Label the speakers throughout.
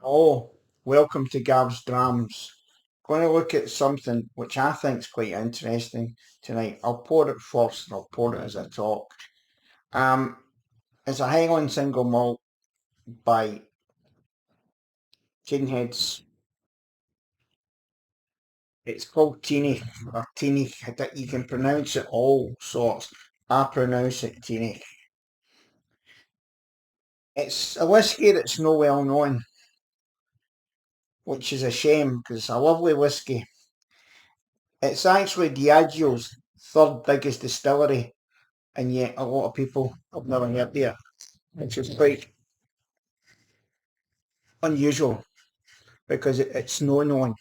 Speaker 1: Oh, welcome to Gav's Drams. Going to look at something which I think is quite interesting tonight. I'll pour it first and I'll pour it as I talk. Um, it's a Highland single malt by Teaninch. It's called Teaninch or Teaninch. You can pronounce it all sorts. I pronounce it Teaninch. It's a whiskey that's no well known, which is a shame because it's a lovely whiskey. It's actually Diageo's third biggest distillery, and yet a lot of people have never heard there, which is quite unusual because it's no known.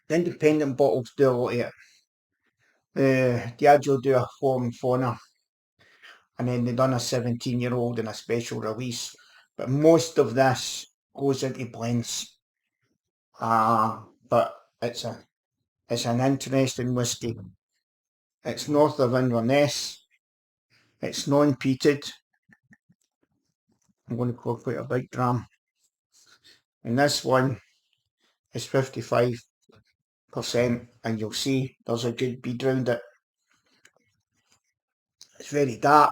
Speaker 1: The independent bottles do a lot of it. Diageo do a form fauna, and then they done a 17-year-old in a special release. But most of this goes into blends. But it's a it's an interesting whiskey. It's north of Inverness. It's non-peated. I'm going to pour quite a big dram. And this one is 55%, and you'll see there's a good bead round it. It's very dark.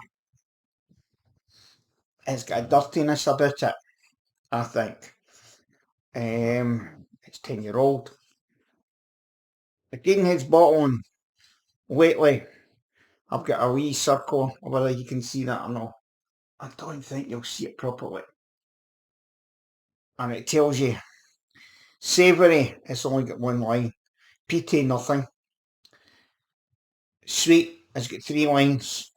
Speaker 1: It's got a dirtiness about it, I think. It's 10-year old. The Teaninch bottling lately, I've got a wee circle, whether you can see that or not. I don't think you'll see it properly. And it tells you savoury, it's only got one line. Peaty, nothing. Sweet, it's got 3 lines.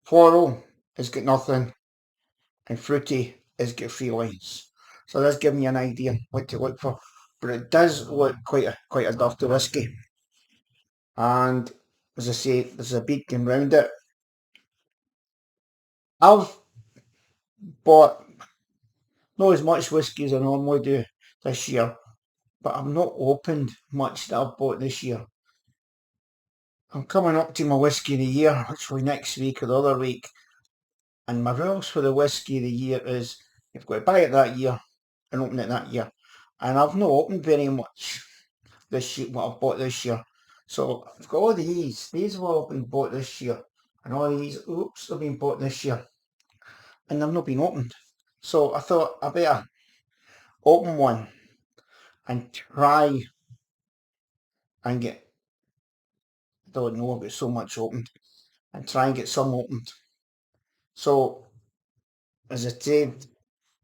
Speaker 1: Floral, it's got nothing. And fruity, it's got 3 lines. So that's giving you an idea what to look for. But it does look quite a dirty whiskey. And as I say, there's a beacon round it. I've bought not as much whiskey as I normally do this year, but I've not opened much that I've bought this year. I'm coming up to my whiskey of the year, which will be next week or the other week, and my rules for the whiskey of the year is you've got to buy it that year and open it that year. And I've not opened very much this year, what I've bought this year. So I've got all these. These have all been bought this year. And all these, oops, have been bought this year. And they've not been opened. So I thought I better open one and try and get, I don't know, I've got so much opened, and try and get some opened. So, as I said,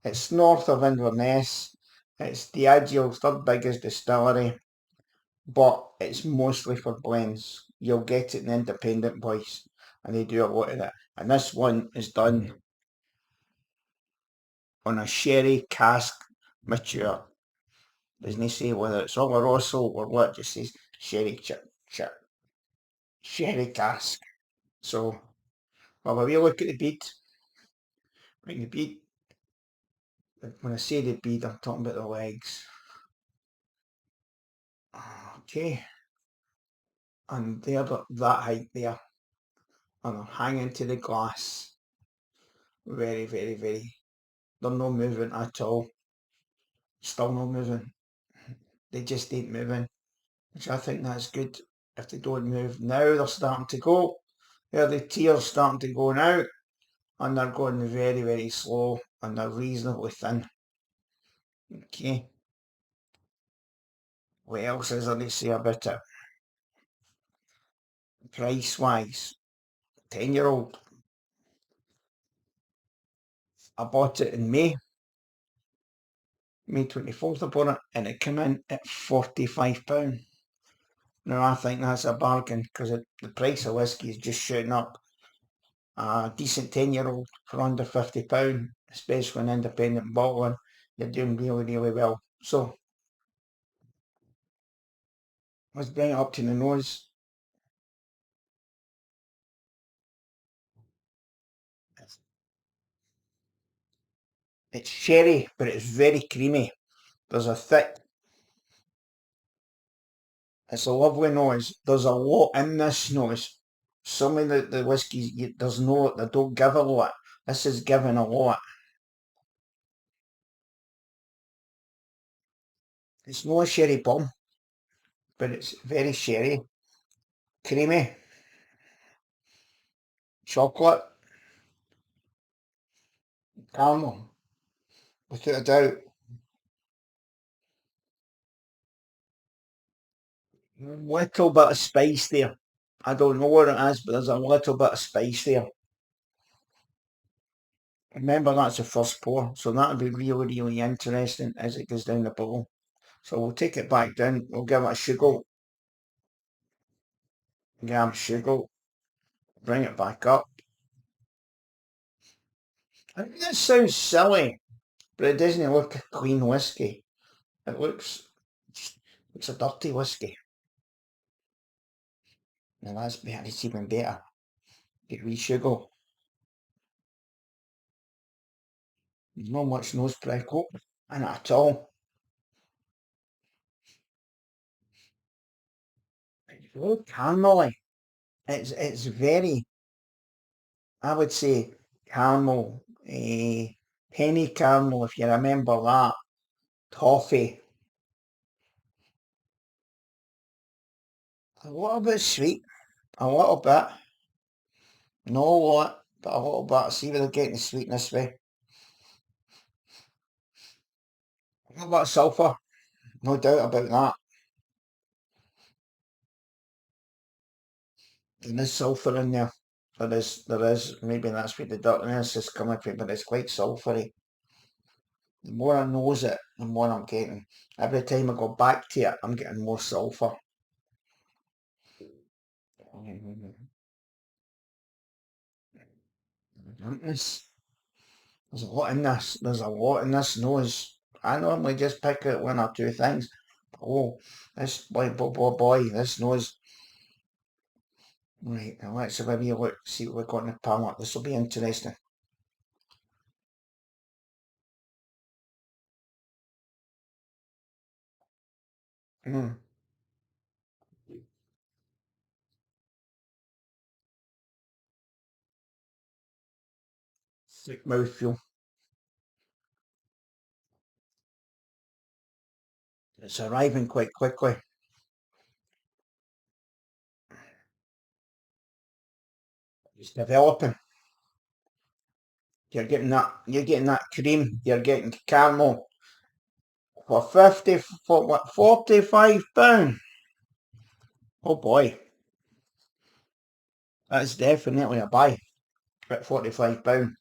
Speaker 1: it's north of Inverness. It's Diageo's third biggest distillery, but it's mostly for blends. You'll get it in independent boys, and they do a lot of that. And this one is done on a sherry cask mature. Doesn't say whether it's Oloroso or what, it just says sherry sherry cask. So, well, if you look at the bead, bring the bead. When I say the bead, I'm talking about the legs. Okay, and they're that height there, and they're hanging to the glass. Very, very, very. They're not moving at all. Still not moving. They just ain't moving, which I think that's good. If they don't move now, they're starting to go. There, the tears starting to go now, and they're going very, very slow, and they're reasonably thin. Okay, what else is there to say about it? Price wise, 10-year old. I bought it in May 24th I bought it, and it came in at £45. Now I think that's a bargain because the price of whiskey is just shooting up. A decent 10-year-old for under £50, especially in independent bottling, you're doing really, really well. So let's bring it up to the nose. It's sherry, but it's very creamy. There's a thick, it's a lovely nose. There's a lot in this nose. Some of the whiskies, there's no, they don't give a lot. This is giving a lot. It's not a sherry bomb, but it's very sherry, creamy, chocolate, caramel, without a doubt. Little bit of spice there. I don't know what it is, but there's a little bit of spice there. Remember, that's the first pour, so that'll be really, really interesting as it goes down the bowl. So we'll take it back down, we'll give it a sugar, gram sugar, bring it back up. I think this sounds silly, but it doesn't look a clean whiskey. It looks a dirty whiskey. Now that's better, it's even better. Get wee sugar. There's not much nose prickle in it at all. It's very caramelly. It's very, I would say, caramel, penny caramel, if you remember that. Toffee. A little bit sweet. A little bit. Not a lot, but a little bit. See where they're getting the sweetness with. A little bit of sulphur. No doubt about that. There is sulphur in there. There is. Maybe that's where the dirtiness is coming from, but it's quite sulphury. The more I knows it, the more I'm getting. Every time I go back to it, I'm getting more sulphur. This, there's a lot in this. There's a lot in this nose. I normally just pick out one or two things. Oh, this boy, this nose. Right, now let's have a wee look, see what we've got in the palate. This will be interesting. Mm. Thick mouthfeel. It's arriving quite quickly. It's developing. You're getting that cream, you're getting caramel for 50, for what, £45? Oh boy, that's definitely a buy at £45.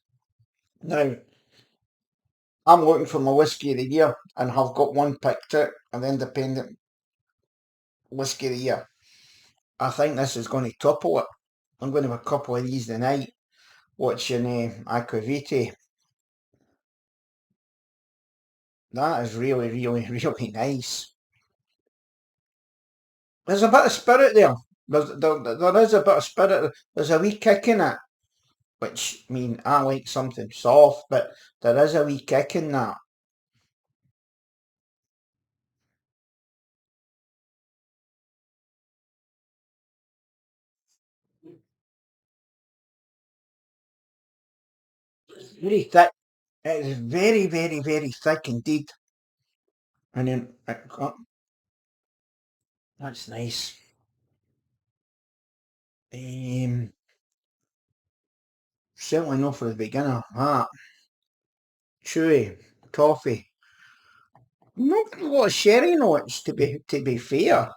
Speaker 1: Now, I'm looking for my whiskey of the year and have got one picked out, an independent whiskey of the year. I think this is going to topple it. I'm going to have a couple of these tonight, watching Aquavite. That is really, really, really nice. There's a bit of spirit there. There is a bit of spirit. There's a wee kick in it, which, I mean, I like something soft, but there is a wee kick in that. Very thick. It is very, very, very thick indeed. And then, that's nice. Um, Certainly not for the beginner. Ah, chewy, toffee. Not a lot of sherry notes to be fair.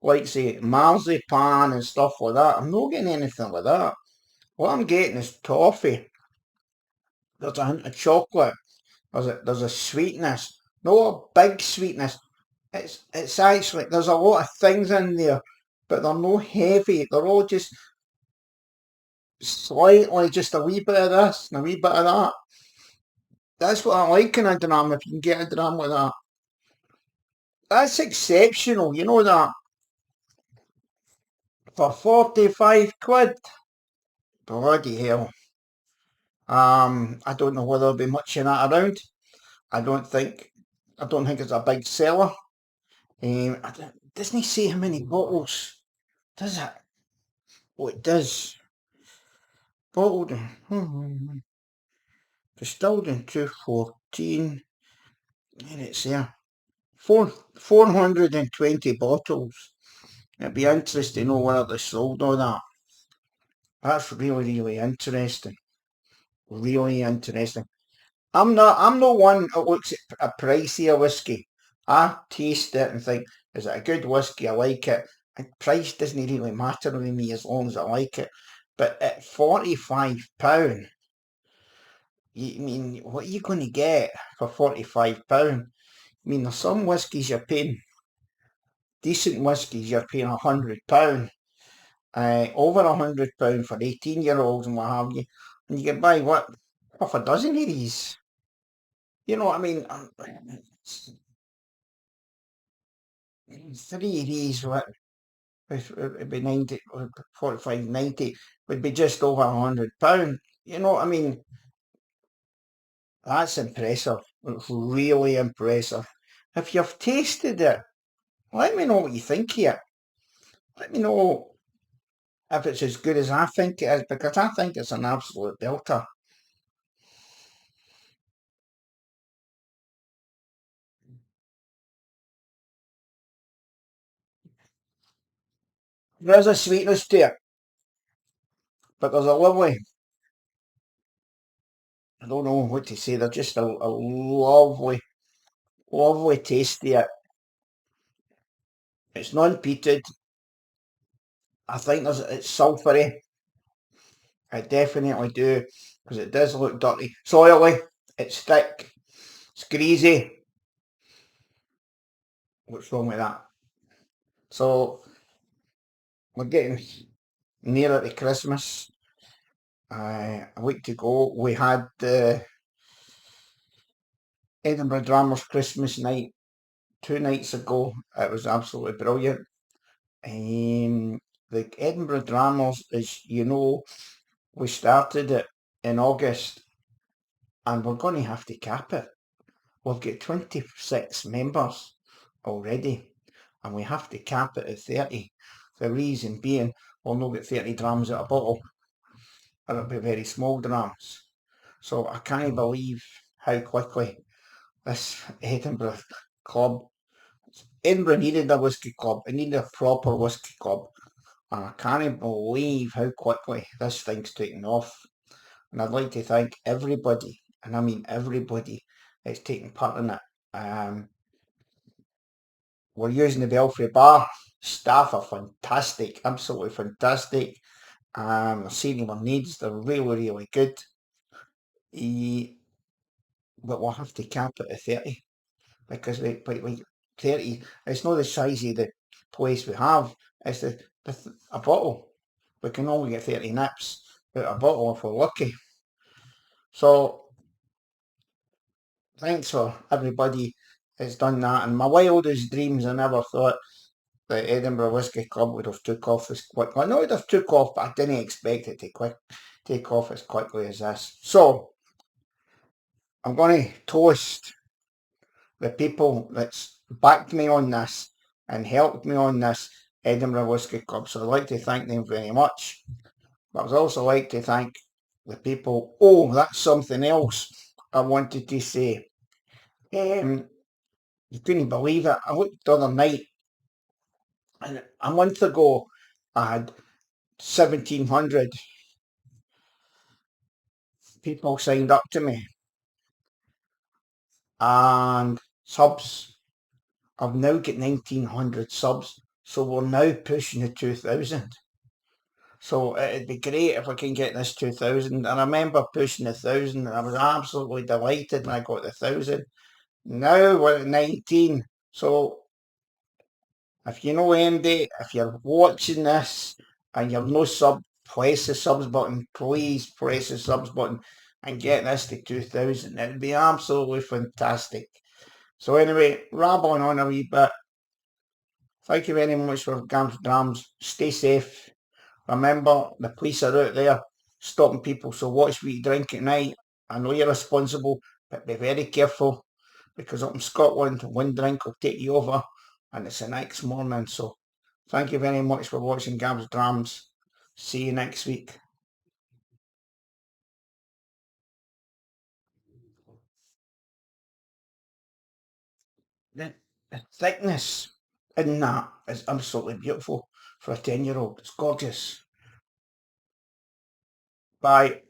Speaker 1: Like say marzipan and stuff like that. I'm not getting anything like that. What I'm getting is toffee. There's a hint of chocolate. There's a sweetness. Not a big sweetness. It's actually there's a lot of things in there, but they're not heavy. They're all just slightly just a wee bit of this and a wee bit of that. That's what I like in a dram, if you can get a dram like that. That's exceptional, you know that. For 45 quid. Bloody hell. I don't know whether there'll be much of that around. I don't think I don't think it's a big seller. Doesn't he say how many bottles? Does it? Oh, it does. Bottled, distilled in 2014. And it's there. 420 bottles. It'd be interesting to know where they sold all that. That's really, really interesting. Really interesting. I'm no one that looks at a pricey of whiskey. I taste it and think, is it a good whiskey? I like it. And price doesn't really matter to me as long as I like it. But at £45, I mean, what are you going to get for £45? I mean, there's some whiskies you're paying, decent whiskies you're paying £100, over £100 for 18-year-olds and what have you. And you can buy what, half a dozen of these. You know what I mean? Three of these, what, it'd be 90, 45, 90, would be just over £100. You know what I mean? That's impressive. It's really impressive. If you've tasted it, let me know what you think of it. Let me know if it's as good as I think it is, because I think it's an absolute belter. There is a sweetness to it, but there's a lovely, I don't know what to say, there's just a lovely, lovely taste to it. It's non-peated. I think it's sulphury. I definitely do, because it does look dirty. It's oily, it's thick, it's greasy. What's wrong with that? So we're getting nearer to Christmas. A week to go. We had the Edinburgh Dramas Christmas night 2 nights ago. It was absolutely brilliant. The Edinburgh Dramas, as you know, we started it in August and we're going to have to cap it. We've got 26 members already and we have to cap it at 30. The reason being, we'll not get 30 drams at a bottle, and it'll be very small drams. So I can't believe how quickly this Edinburgh needed a whisky club. It needed a proper whisky club. And I can't believe how quickly this thing's taken off. And I'd like to thank everybody, and I mean everybody, that's taken part in it. Um, we're using the Belfry Bar. Staff are fantastic, absolutely fantastic. They're seeing our needs. They're really, really good. But we'll have to cap it at 30 because we 30. It's not the size of the place we have. It's a bottle. We can only get 30 nips out a bottle if we're lucky. So thanks for everybody that's done that. And my wildest dreams, I never thought the Edinburgh Whisky Club would have took off as quickly. I know it would have took off, but I didn't expect it to take off as quickly as this. So I'm going to toast the people that's backed me on this and helped me on this Edinburgh Whisky Club. So I'd like to thank them very much. But I'd also like to thank the people. Oh, that's something else I wanted to say. You couldn't believe it. I looked the other night, and a month ago I had 1,700 people signed up to me, and subs. I've now got 1,900 subs, so we're now pushing the 2,000. So it'd be great if I can get this 2,000. And I remember pushing the 1,000, and I was absolutely delighted when I got the 1,000. Now we're at 19. So if you know MD, if you're watching this and you've no sub, press the subs button. Please press the subs button and get this to 2,000. It'd be absolutely fantastic. So anyway, rambling on a wee bit. Thank you very much for Gams Drams. Stay safe. Remember, the police are out there stopping people, so watch what you drink at night. I know you're responsible, but be very careful, because up in Scotland, one drink will take you over, and it's the next morning. So thank you very much for watching Gab's Drams. See you next week. The thickness in that is absolutely beautiful for a 10-year-old. It's gorgeous. Bye.